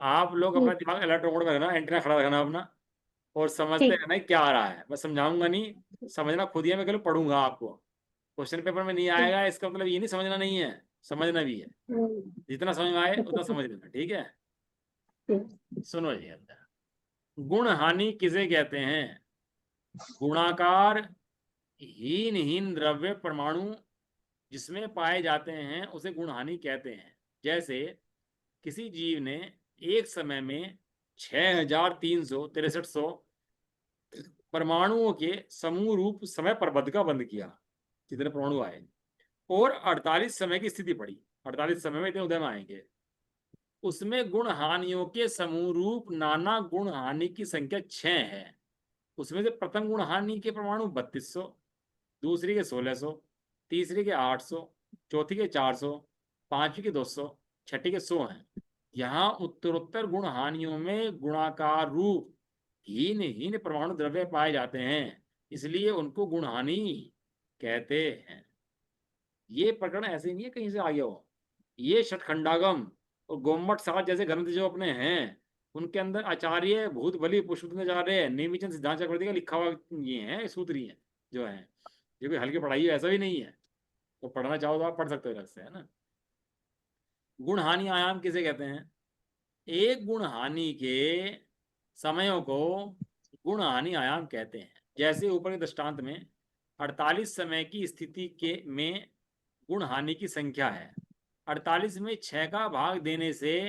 आप लोग अपना ठीक दिमाग अलर्ट मोड में रखना, एंटीना खड़ा रखना अपना, और समझते ठीक रहना क्या आ रहा है। मैं समझाऊंगा नहीं, समझना खुद ही है, मैं केवल पढ़ूंगा आपको। क्वेश्चन पेपर में नहीं ठीक। आएगा इसका मतलब ये नहीं समझना नहीं है, समझना भी है। जितना समझ में आए उतना समझ लेना, ठीक है। ठीक। सुनो जी, अंदर गुण हानि किसे कहते हैं? गुणाकार हीन द्रव्य परमाणु जिसमें पाए जाते हैं, उसे गुण हानि कहते हैं। जैसे किसी जीव ने एक समय में 6363 परमाणुओं के समूह रूप समय प्रबंध का बंद किया, कितने परमाणु आए, और 48 समय की स्थिति पड़ी, 48 समय में इतने उदय में आएंगे। उसमें गुण हानियों के समूह रूप नाना गुण हानि की संख्या 6 है। उसमें से प्रथम गुण हानि के परमाणु 3200, दूसरी के 1600, तीसरी के 800, चौथी के 400, पांचवी के 200, छठी के 100 हैं। यहाँ उत्तरोत्तर गुण हानियों में गुणाकार रूप हीन हीन परमाणु द्रव्य पाए जाते हैं, इसलिए उनको गुण हानि कहते हैं। ये प्रकरण ऐसे नहीं है कहीं से आ गया हो, ये षटखंडागम और गोमट सात जैसे ग्रंथ जो अपने हैं, उनके अंदर आचार्य भूत बलि पुष्पाचार्य नेमिचंद सिद्धांत चक्रवर्ती का लिखा हुआ ये है, सूत्र ही है जो है। ये कोई हल्की पढ़ाई है ऐसा भी नहीं है, तो पढ़ना चाहो तो आप पढ़ सकते हो अलग से, है ना। गुण हानि आयाम किसे कहते हैं? एक गुण हानि के समयों को गुण हानि आयाम कहते हैं। जैसे ऊपर के दृष्टांत में 48 समय की स्थिति के में गुण हानि की संख्या है, 48 में 6 का भाग देने से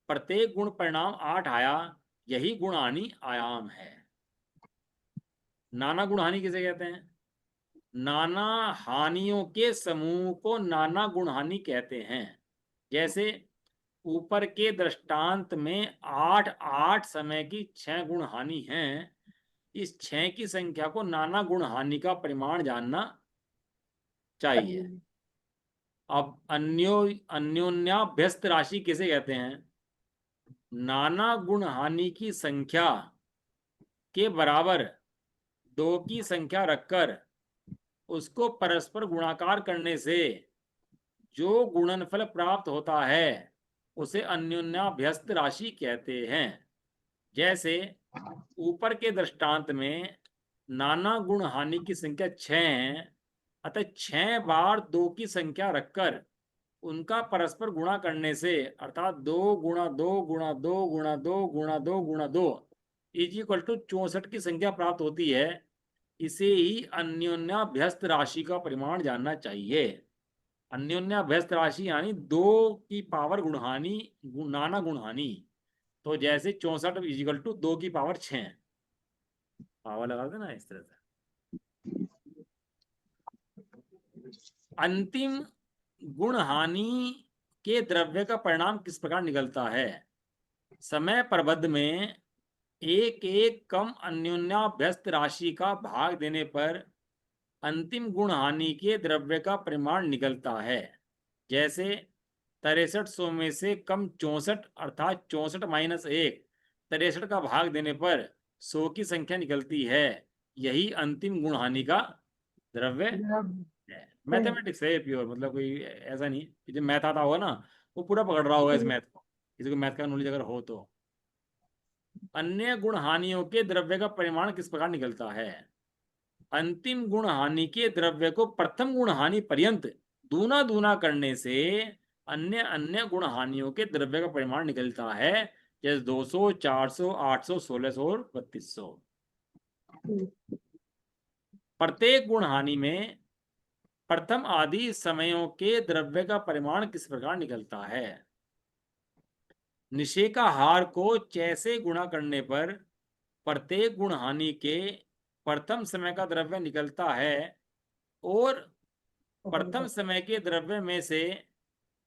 प्रत्येक गुण परिणाम 8 आया, यही गुण हानि आयाम है। नाना गुण हानि किसे कहते हैं? नाना हानियों के समूह को नाना गुण हानि कहते हैं। जैसे ऊपर के दृष्टांत में 8 8 समय की 6 गुण हानि हैं, इस 6 की संख्या को नाना गुण हानि का परिमाण जानना चाहिए। अब अन्योन्याभ्यस्त राशि किसे कहते हैं? नाना गुण हानि की संख्या के बराबर 2 की संख्या रखकर उसको परस्पर गुणाकार करने से जो गुणनफल प्राप्त होता है उसे अन्योन्याभ्यस्त राशि कहते हैं। जैसे ऊपर के दृष्टांत में नाना गुण हानि की संख्या 6 है, अतः 6 बार 2 की संख्या रखकर उनका परस्पर गुणा करने से अर्थात 2 गुणा 2 गुणा 2 गुणा 2 गुणा 2 गुणा 2 इज इक्वल टू 64 की संख्या प्राप्त होती है। इसे ही अन्योन्याभ्यस्त राशि का परिमाण जानना चाहिए। अन्योन्याभ्यस्त राशि यानी 2 की पावर गुणहानि नाना गुणहानि। तो जैसे 64 इजिकल टू 2 की पावर 6 पावर लगा देना इस तरह से। अंतिम गुण हानि के द्रव्य का परिणाम किस प्रकार निकलता है? समय प्रबंध में एक एक कम अन्योन्याभ्यस्त राशि का भाग देने पर अंतिम गुण हानि के द्रव्य का परिमाण निकलता है। जैसे 6300 में से कम 64 अर्थात 64 माइनस 1 63 का भाग देने पर 100 की संख्या निकलती है। यही अंतिम गुण हानि का द्रव्य है। मैथमेटिक्स है प्योर, मतलब कोई ऐसा नहीं कि जो मैथ आता होगा ना वो पूरा पकड़ रहा होगा इस मैथ को, किसी को मैथ का नॉलेज अगर हो तो। अन्य गुण हानियों के द्रव्य का परिमाण किस प्रकार निकलता है? अंतिम गुण हानि के द्रव्य को प्रथम गुण हानि पर्यंत दूना दूना करने से अन्य अन्य गुण हानियों के द्रव्य का परिमाण निकलता है। जैसे 200, 400, 800, 1600 और 3200। प्रत्येक गुण हानि में प्रथम आदि समयों के द्रव्य का परिमाण किस प्रकार निकलता है? निशे का हार को 6 से गुणा करने पर प्रत्येक गुण हानि के प्रथम समय का द्रव्य निकलता है और प्रथम समय के द्रव्य में से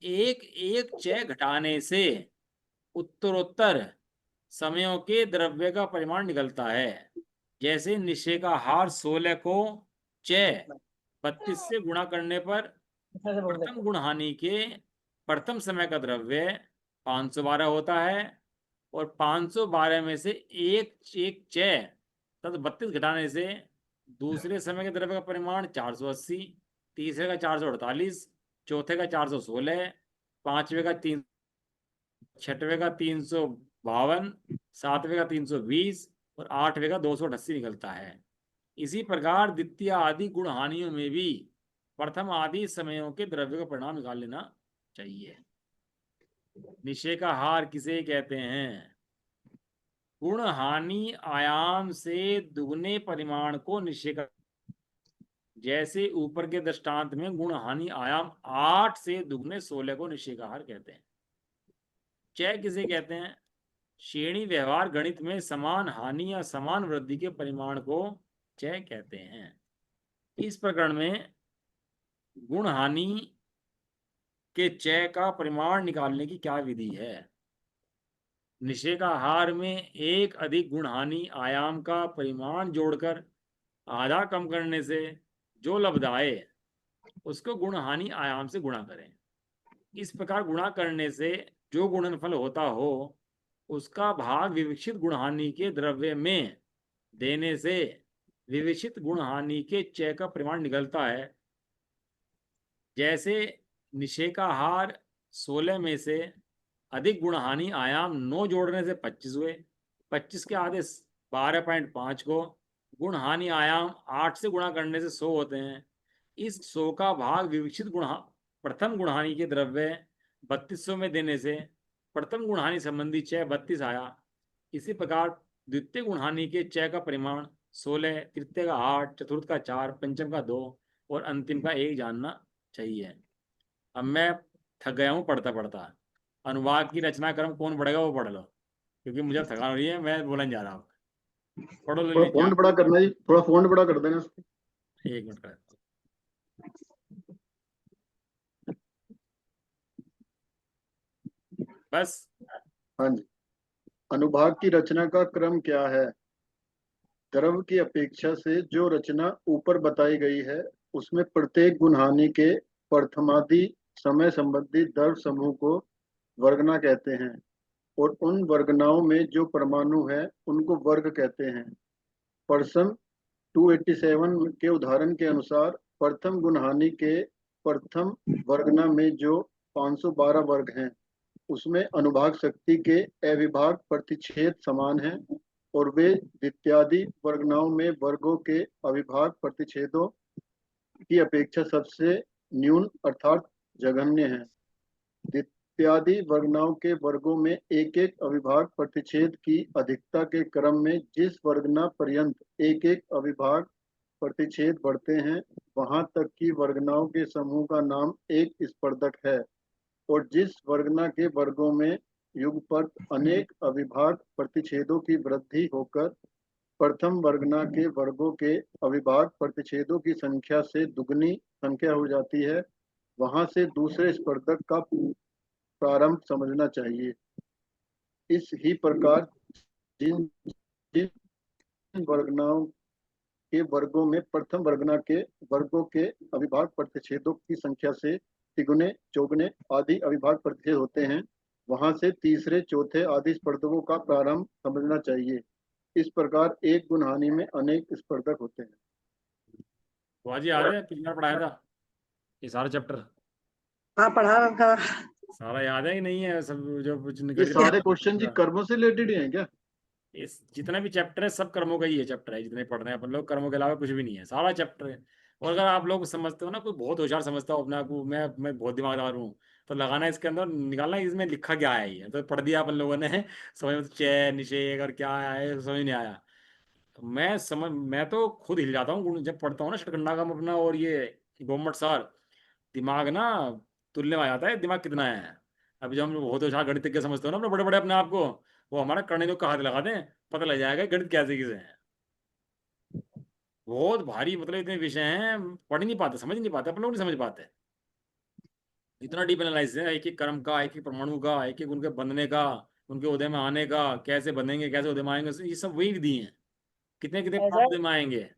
एक एक 6 घटाने से उत्तरोत्तर समयों के द्रव्य का परिमाण निकलता है। जैसे निशे का हार 16 को 6 32 से गुणा करने पर प्रथम गुण हानि के प्रथम समय का द्रव्य 512 होता है और 512 में से एक एक 6 तथा 32 घटाने से दूसरे समय के द्रव्य का परिमाण 480, तीसरे का 448, चौथे का 416, पांचवे का 3, छठवें का 352, सातवें का 320 और आठवें का 288 निकलता है। इसी प्रकार द्वितीय आदि गुण हानियों में भी प्रथम आदि समयों के द्रव्य का परिणाम निकाल लेना चाहिए। निशे का हार किसे कहते हैं? गुण हानि आयाम से दुगने परिमाण को निशे का, जैसे ऊपर के दृष्टांत में गुण हानि आयाम 8 से दुगने 16 को निशे का हार कहते हैं। 6 किसे कहते हैं? श्रेणी व्यवहार गणित में समान हानि या समान वृद्धि के परिमाण को 6 कहते हैं। इस प्रकरण में गुण हानि के 6 का परिमाण निकालने की क्या विधि है? निशे का हार में एक अधिक गुण हानि आयाम का परिमाण जोड़कर आधा कम करने से जो लब्ध आए उसको गुण हानि आयाम से गुणा करें। इस प्रकार गुणा करने से जो गुणनफल होता हो उसका भाग विवक्षित गुण हानि के द्रव्य में देने से विवक्षित गुण हानि के 6 का परिमाण निकलता है। जैसे निशे का हार 16 में से अधिक गुण हानि आयाम 9 जोड़ने से 25 हुए, 25 के आधे 12.5 को गुण हानि आयाम 8 से गुणा करने से 100 होते हैं। इस 100 का भाग विवक्षित प्रथम गुण हानि के द्रव्य 3200 में देने से प्रथम गुण हानि संबंधी 6 32 आया। इसी प्रकार द्वितीय गुण हानि के 6 का परिमाण 16, तृतीय का 8, चतुर्थ का 4, पंचम का 2 और अंतिम का 1 जानना चाहिए। अब मैं थक गया हूँ पढ़ता पढ़ता, अनुवाद की रचना क्रम कौन पढ़ेगा वो पढ़ लो, क्योंकि मुझे थकान हो रही है, मैं बोलने जा रहा हूँ। पढ़ो ले थोड़ा लीजिए फॉन्ट बड़ा करना जी, थोड़ा फॉन्ट बड़ा कर देना। 1 मिनट का। बस हाँ जी। अनुभाग की रचना का क्रम क्या है? द्रव की अपेक्षा से जो रचना ऊपर बताई गई है उसमें प्रत्येक गुणहानि के प्रथमादि समय संबंधी द्रव समूह को वर्गना कहते हैं और उन वर्गनाओं में जो परमाणु है उनको वर्ग कहते हैं। प्रश्न 287 के उदाहरण के अनुसार प्रथम गुणहानि के प्रथम वर्गना में जो 512 वर्ग हैं उसमें अनुभाग शक्ति के अविभाग प्रतिच्छेद समान हैं और वे द्वितीयादि वर्गनाओं में वर्गों के अविभाग प्रतिच्छेदों की अपेक्षा सबसे न्यून अर्थात जघन्य हैं। द्वितीयादि वर्गनाओं के वर्गों में एक एक अविभाग प्रतिच्छेद की अधिकता के क्रम में जिस वर्गना पर्यंत एक एक अविभाग प्रतिच्छेद बढ़ते हैं वहां तक की वर्गनाओं के समूह का नाम एक स्पर्धक है और जिस वर्गना के वर्गों में युगपत अनेक अविभाग प्रतिच्छेदों की वृद्धि होकर प्रथम वर्गना के वर्गों के अविभाग प्रतिच्छेदों की संख्या से दुगनी संख्या हो जाती है वहां से दूसरे स्पर्धक का प्रारंभ समझना चाहिए। इस ही प्रकार जिन जिन वर्गनाओं के वर्गों में प्रथम वर्गना के वर्गों के अविभाग प्रतिच्छेदों की संख्या से तिगुने चौगुने आदि अविभाग प्रतिच्छेद होते हैं वहां से तीसरे चौथे आदि स्पर्धकों का प्रारंभ समझना चाहिए। इस प्रकार एक गुणहानि में अनेक स्पर्धक होते हैं। वाजी याद है पिछला पढ़ाया था ये सारा चैप्टर? हाँ पढ़ा था। सारा याद है कि नहीं है? सब जो कुछ ये निकल के सारे क्वेश्चन जी कर्मों से रिलेटेड ही हैं क्या? इस जितना भी चैप्टर है सब कर्मों का ही है चैप्टर है, जितने पढ़ रहे हैं अपन लोग कर्मों के अलावा कुछ भी नहीं है, सारा चैप्टर है। और अगर आप लोग समझते हो ना, कोई बहुत होशियार समझता हो अपने आप को, मैं बहुत दिमागदार हूँ, तो लगाना इसके अंदर, निकालना इसमें लिखा क्या है, ये तो पढ़ दिया अपन लोगों ने समझ में तो चय निषेध और क्या है समझ नहीं आया। तो मैं तो खुद हिल जाता हूँ जब पढ़ता हूँ ना षटकंडागम अपना और ये गोमट सार, दिमाग ना तुल्य में आ जाता है दिमाग कितना है। अभी जो हम लोग बहुत होशियार गणितज्ञ समझते हो ना अपने बड़े बड़े अपने आप को, वो हमारा करने का हाथ लगा दें, पता लग जाएगा गणित कैसे किसे है। बहुत भारी, मतलब इतने विषय हैं पढ़ नहीं पाते, समझ नहीं पाते, अपन लोग नहीं समझ पाते। इतना डीप एनालिसिस है एक एक कर्म का, एक एक परमाणु का, एक एक उनके बंधने का, उनके उदय में आने का, कैसे बंधेंगे कैसे उदय में आएंगे, ये सब वही विधि है। कितने कितने ऐसा उदय में आएंगे।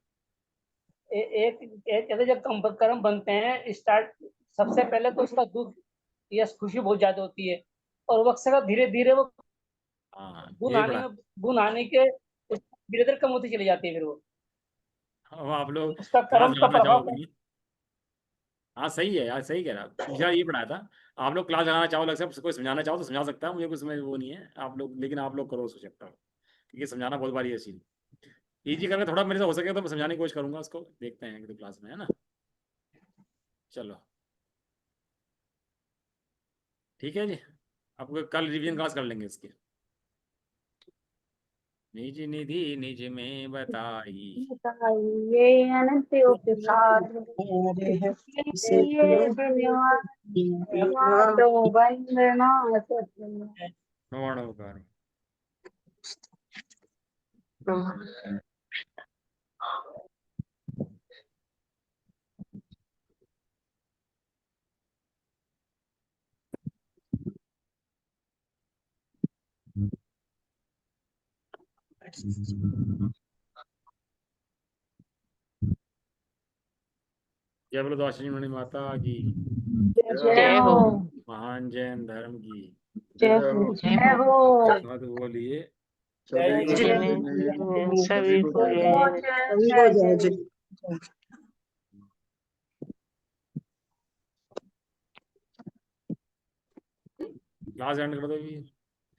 एक कहते जब कर्म बनते हैं स्टार्ट, सबसे पहले तो उसका दुख या खुशी बहुत ज्यादा होती है और वक्त से धीरे धीरे वो हाँ गुण यही आने पढ़ा। में गुण आने के धीरे धीरे कम होती चली जाती है फिर वो अब आप लोग उसका क्लास कर्म का लगाना चाहो प्रभाव। कहीं। हाँ सही है यार, सही कह रहा हूँ, पिछला ये पढ़ाया था। आप लोग क्लास लगाना चाहो, लग से कोई समझाना चाहो तो समझा सकता है, मुझे कुछ उसमें वो नहीं है आप लोग, लेकिन आप लोग करो उसको चैप्टर, क्योंकि समझाना बहुत भारी है चीज। इजी करके थोड़ा मेरे से हो सके तो मैं समझाने की कोशिश करूंगा उसको, देखते हैं कि क्लास में, है ना। चलो ठीक है जी, आपको कल रिवीजन क्लास कर लेंगे इसकी। निज निधि निज में बताई, ये अनंत उपकार से तो वंदना सत्य नवाणोकार। जय बोलो दार्शनिक मणि माता की, जय हो महान जैन धर्म की। जय हो मत बोलिए सभी को जय जय जय जय, सभी को जय जय। सभी को जय जय। क्लास एंड कर दो भी।